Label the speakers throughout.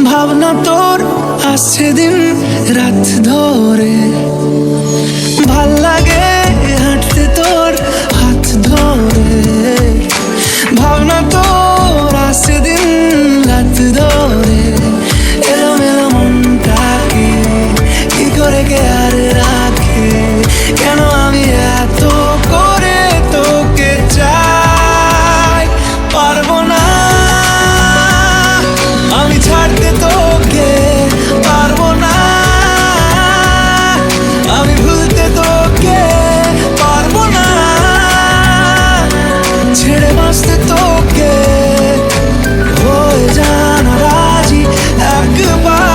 Speaker 1: ভাবনা তোর আসছে দিন রাত ধরে, ভাল লাগে হাঁটতে তোর হাত ধরে। ভাবনা তোর আসছে দিন রাত ধরে, এলোমেলো মনটাকে কি করে কে আর রাখে, কেন আমি এত করে তোকে চাই, পারবো না আমি ছাড়তে তোকে, পারবো না আমি ভুলতে তোকে, পারবো না ছেড়ে বাঁচতে তোকে, হয়ে জানা রাজি একবার।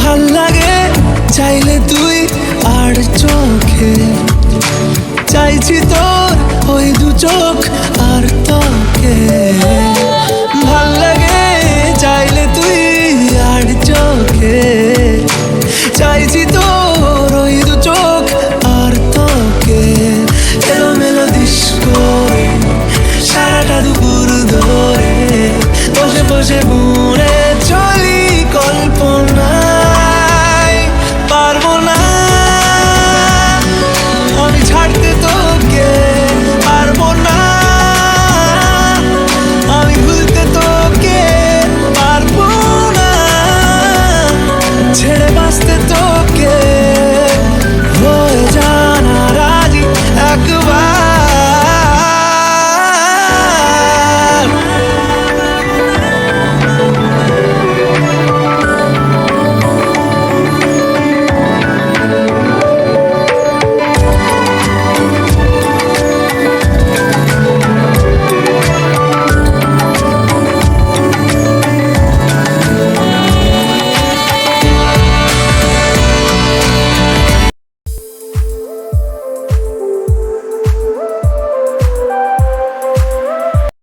Speaker 1: ভাল লাগে চাইলে তুই আর চোখে, চাইছি তোর ওই দু চোখ